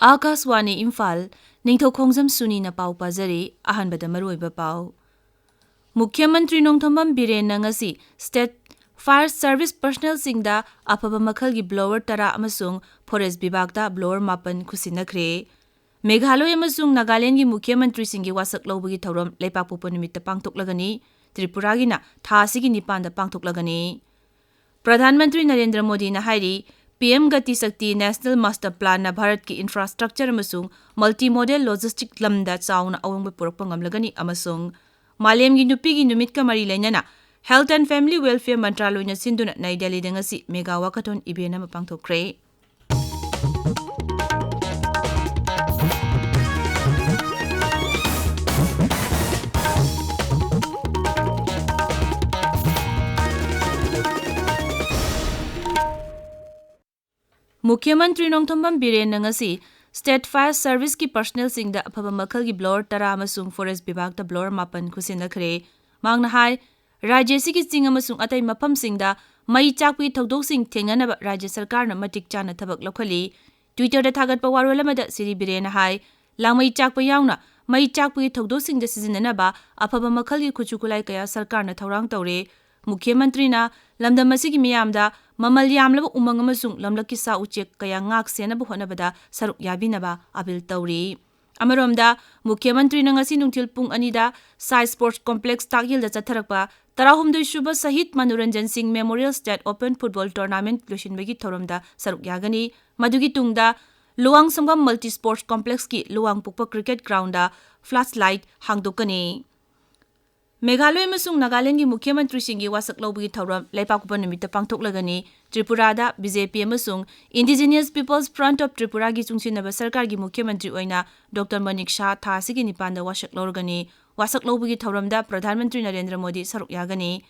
Akaswani Imphal Ningthoukhongjam Suni na pau pazari ahanbada maruiba pau. Mukhyamantri Nongthombam Biren ngasi State Fire Service Personnel singda afaba makhalgi blower tara amasung Forest Bibagda blower mapan khusinakre. Meghalaya amasung Nagaland gi Mukhyamantri singi wasak lawbagi thauram leipak popa numitta pangthoklagani, Tripura gi na tha asigi nipanda pangthoklagani. Pradhan Mantri Narendra Modi na hairi PM Gati Sakti National Master Plan na Bharat ki infrastructure amasung multimodal logistic lamda chauna awangba purakpa ngamlagani amasung Malem gi nupi gi numit ka mari lainana Health and Family Welfare Mantraloy na sinduna na Delhi da ngasi mega wakathon ibena mapangthokre. Mukhyamantri Nongthombam Biren ngasi State Fire Service ki personnel singda afaba makhal gi blower tara amasung Forest Bibagda blower mapan khusinakre. Mangna hai Rajya sigi ching amasung atai mafam singda mai chakpi thodok sing thengnanaba Rajya Sarkar na matik chana thabak lokhali. Twitter da thagatpa warwala mada Siri Biren hai langmai chakpa yauna mai chakpi thodok sing da sizinanaba afaba makhal gi khuchukulai kaya Sarkar na thaurang tawre. Mukhyamantri na lamdam asigi miyamda mamal yamlaba umang amasung lamlaki sa uchek kaya ngak senaba honabada saruk yabinaba abil tawri. Amaromda Mukhyamantri na ngasi nungthil pung anida Sai Sports Complex Takhil da chatharakpa Tarahumdoi Shuba Sahit Manoranjan Singh Memorial State Open Football Tournament losinbagi thoromda saruk yagani. Madugi tungda Luang Sangam Multi Sports Complex ki Luang Pukpa Cricket Ground da flashlight hangdokani. Meghalaya amasung Nagaland gi Mukhyamantri singi wasak lawbagi thauram leipakupa numitta pangthoklagani. Tripura da BJP amasung Indigenous People's Front of Tripura gi chungsinaba Sarkar gi Mukhyamantri oina Dr. Manik Shah tha asigi nipanda wasak lawrgani. Wasak lawbagi thauramda Pradhan Mantri Narendra Modi saruk yagani.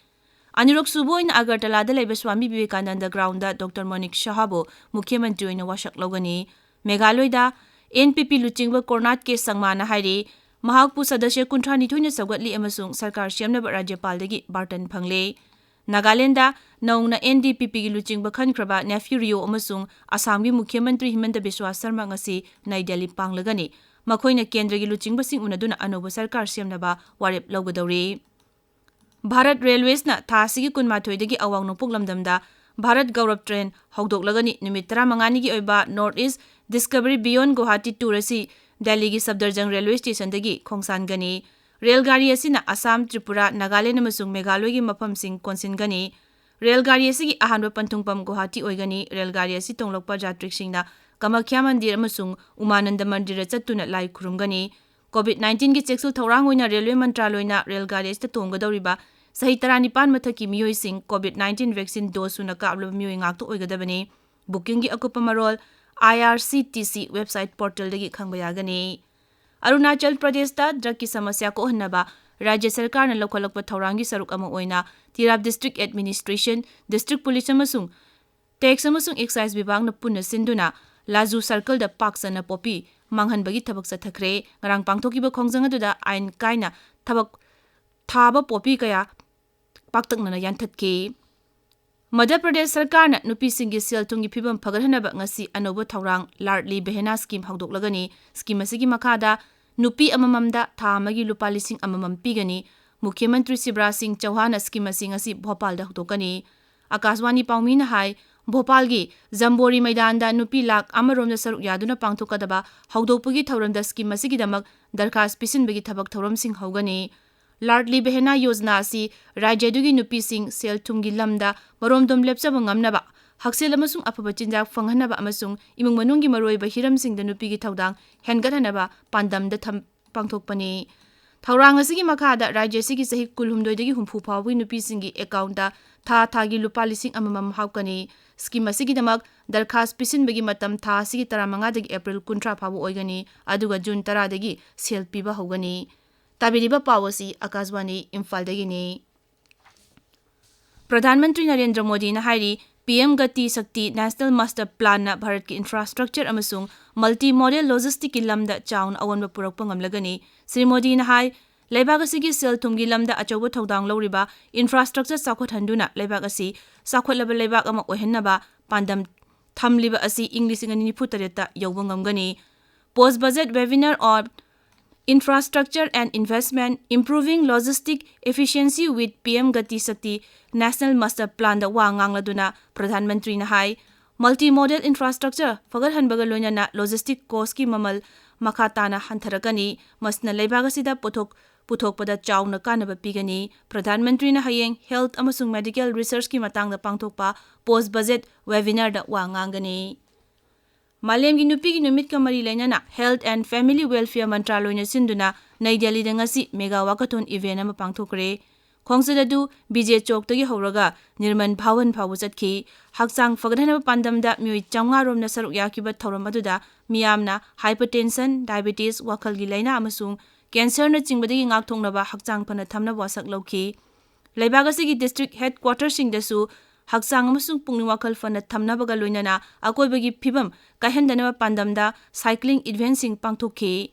Anirok subo oina Agartala da laiba Swami Vivekananda Ground da Dr. Manik Shah bo Mukhyamantri oina wasak lawgani. Meghalaya da NPP luchingba Kornat ke sangmana hairi Mahakpu Sadasya Kunthani Thoina Sagatli amasung Sarkar Siamnaba Rajyapaldagi Bartan Phangle. Nagalanda Naungna NDPP gi luchingba khankraba Nephew Rio amasung Assam gi Mukhyamantri Himanta Biswa Sarma ngasi Nai Delhi panglagani. Makhoina Kendra gi luchingba sing unaduna anoba Sarkar Siamnaba warep lawgadawri. Bharat Railways na tha asigi kunmathoi dagi awang nopuk lamdamda Bharat Gaurav Train hawdokлагani numit 15 gi oiba North East Discovery Beyond Guwahati Tour asi Delhi gi Sabdarjung Railway Station dagi khongsan gani. Railgari asina Assam, Tripura, Nagaland amasung Meghalaya gi mafam sing konsin gani. Railgari asigi ahanba panthungpam Guwahati oigani. Railgari asi tonglokpa jatrik singna Kamakhya Mandir amasung Umananda Mandir chattuna lai khurumgani. COVID-19 gi cheksul thorang oina Railway Mantraloyna Railgari asta tonggadawriba sahi 19 mathaki miyoi sing COVID-19 vaccine dose suna kablaba miyoi ngakto oigadabani. Booking gi akupa marol IRCTC website portal dagi khangbayagani. Arunachal Pradesh da drug ki samasya ko hannaba Rajya Sarkar na lokhalokpa thaurangi saruk ama oina Tirap District Administration, District Police amasung Tax amasung Excise Bibang na punna sinduna Laju Circle da paksana popi manghanbagi thabak sathakre. Ngarang pangthokiba khongjang aduda ain kaina thabak thaba popi kaya paktaknana yanthatke. Madhya Pradesh Sarkar na nupi singi sel tungi phibam phagarhanaba ngasi anoba thaurang Lardli Behena scheme hawdoklagani. Scheme asigi makhada nupi amamamda tha amagi lupa lising amamam pigani. Mukhyamantri Shivraj Singh Chauhan scheme asing asi Bhopal da hawdokani. Akaswani Paumi na hai Bhopal gi Zambori Maidan da nupi lak amarom da saruk yaduna pangthokadaba hawdokpagi thauramda scheme asigi damak darkhas pisinbagi thabak thauram sing hawgani. Lardli Behena Yojana asi Rajya dugi nupi sing sel thumgi lamda maromdom lepchaba ngamnaba haksel amasung afaba chinjak phanghanaba amasung imung manunggi maroiba hiram singda nupi gi thaudang hengathanaba pandamda pangthokpani. Thaurang asigi makhada Rajya sigi sahi kulhumdoi dagi humphu phawi nupi singi account da tha thagi lupa lising amamam hawkani. Scheme asigi damak darkhas pisinbagi matam tha asigi 15 dagi April 19 phabu oigani aduga June 10 dagi sel piba hawgani. Tabiriba Pawasi Akaswani Imphal dagini. Pradhan Mantri Narendra Modi na hairi PM Gati Sakti National Master Plan na Bharat ki infrastructure amasung multi-modal logistic ki lamda chaun awanba purakpa ngamlagani. Sri Modi na hai leibak asigi sel thumgi lamda achauba thodang lawriba infrastructure sakhothanduna leibak asi sakhotlaba leibak ama ohennaba pandam thamliba asi English ngani 48 yauba ngamgani. post budget webinar on Infrastructure and Investment, Improving Logistic Efficiency with PM Gati Shakti National Master Plan da wa ngangladuna Pradhan Mantri na hai multimodal infrastructure fagarhanbaga loinana logistic cost ki mamal makhatana hantaragani masna leibag asida puthokpada chawna kanaba pigani Pradhan Mantri na hayeng health amasung medical research ki matangda pangthokpa post budget webinar da wa ngangani Malemgi Nupigi Numit Kamari Lenana, Health and Family Welfare Mantraloina Sinduna, Nai Delhi Dangasi, Mega Wakaton Evena Pangtokre, Kongsadadu, BJ Chok Togi Horaga, Nirman Pawan Pawusatki, Haksang Fagadana Pandamda, Mui Changarum Nasar Yakiba Toramaduda, Miamna, Hypertension, Diabetes, Wakal Gilena Amasung, Cancer Nutsing Bading Aktongnaba, Haksang Panatamna Wasak Loki, Laibagasi District Headquarters in the Su, Haksang amasung pungning wakal fana thamnabaga loinana akoibagi phibam kahendanaba pandamda cycling advancing pangthokhi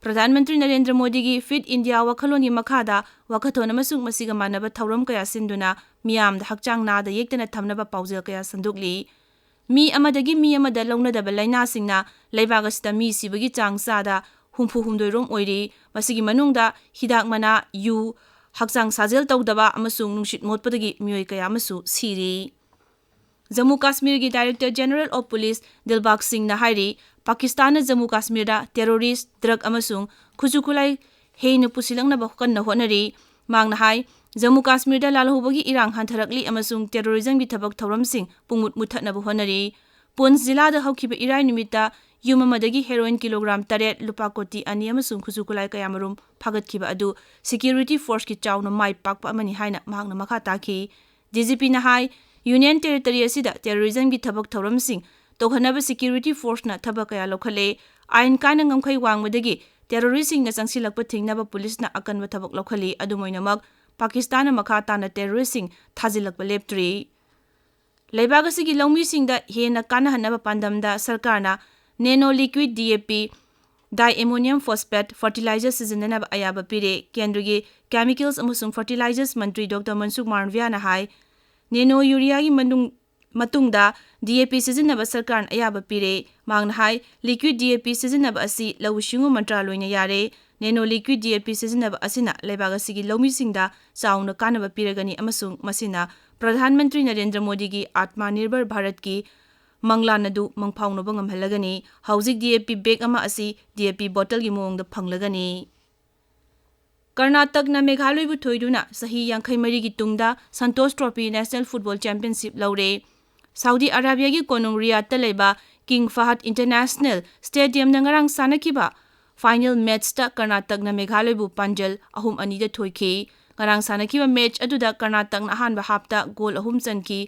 Pradhan Mantri Narendra Modi gi Fit India wakhaloni makhada wakathon amasung masiga manaba thauram kaya sinduna miyamda hakchang na da yektana thamnaba paujel kaya sandukli mi amadagi mi amada launadaba laina singna leibagasida mi sibagi chang sada humpu humdoirom oiri masigi manungda hidak mana yu Haksang Sajel Tawdaba amasung nungshit motpadagi miyoi kaya amasu siri. Jammu Kashmir gi Director General of Police Dilbag Singh na hairi Pakistan na Jammu Kashmir da terrorist drug amasung khujukulai heina pusilang na bahukan na honari mangna hai Jammu Kashmir da lalhubagi irang hantarakli amasung terrorism gi thabak thauram sing pungmut muthat na honari Poonch Zilla da haukiba irai nimita Yumamadagi heroin kilogram 8 lupa koti ani amasung khujukulai kayamarum phagatkiba adu security force ki chawna mai pakpa amani haina mahakna makha taki DGP na hai Union Territory asida terrorism gi thabak thauram sing tokhanaba security force na thabak kaya lokhale ain kana ngamkhai wangmadagi terrorist sing na changsilakpa thingnaba police na akanba thabak lokhali adumoinamak Pakistan na makha ta na terrorist sing thajilakpa leptri Leibagasi gi lawmi sing da hena kana hanaba pandamda sarkarna Nano Liquid DAP Diammonium Phosphate Fertilizer Sizinanaba Ayaba Pire Kendrugi Chemicals amusung Fertilizers Mantri Dr. Mansukh Maravia na hai Nano Urea gi matungda DAP sizinaba sarkarn ayaba pire mangna hai Liquid DAP sizinaba asi lawushingu mantraloina yare Nano Liquid DAP sizinaba asina leibagasi gi lawmi singda chauna kanaba piragani amasung masina Pradhan Mantri Narendra Modi gi Atmanirbhar Bharat ki Manglanadu mangphaunaba ngamhalagani Haujik DAP bag ama asi DAP bottle gi moongda phanglagani Karnataka na Meghalaya bu thoiduna sahi 53 gi tungda Santosh Trophy National Football Championship laure Saudi Arabia gi konung Riyadh ta leba King Fahad International Stadium na ngarang sanakiba final match ta Karnataka na Meghalaya bu Panjal 3-2 da thoiki ngarang sanakiba match aduda Karnataka na ahanba hapta goal 3 chanki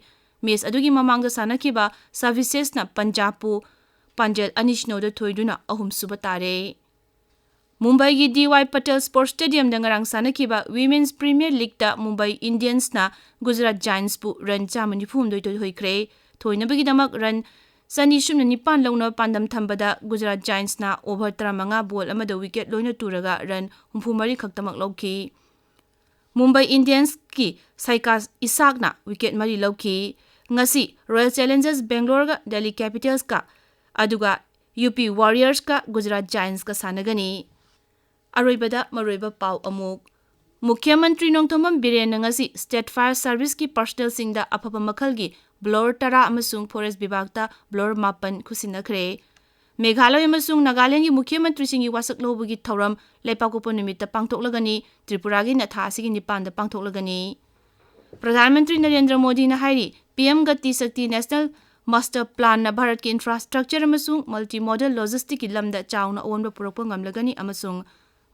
Mes adugi mamangda sanakiba services na Punjab Panjal Anishno da thoiduna 3 suba tare Mumbai gi DY Patel Sports Stadium da ngarang sanakiba Women's Premier League ta Mumbai Indians na Gujarat Giants pu run 195 doi hoikre thoinabagi damak run Sani Shumna Nipan launa pandam thambada Gujarat Giants na over 35 ball amada wicket loina turaga run 34 khaktamak lauki Mumbai Indians ki Saikas Isak na wicket mari lauki ngasi Royal Challengers Bangalore ga Delhi Capitals ka aduga UP Warriors ka Gujarat Giants ka sanagani Aroibada maroiba pau amuk Mukhyamantri Nongthombam Biren ngasi State Fire Service ki personnel singda aphaba makhal gi blower tara amasung forest bibagta blower mapan khusinakre Meghalaya amasung Nagaland gi Mukhyamantri singi wasak lobugi thoram lepakopo nimita pangthoklagani Tripura gi natha sigi nipanda pangthoklagani Pradhan Mantri Narendra Modi na hairi PM Gati Shakti National Master Plan na Bharat ki infrastructure amasung multimodal logistic ki lamda chawna onba purakpa ngamlagani amasung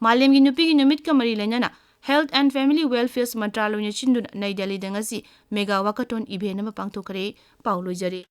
Malem gi nupi gi numit ka mari lenana Health and Family Welfare Mantraloina chinduna Nai Delhi dangasi mega wakaton event ma pangthokare Paulo Jare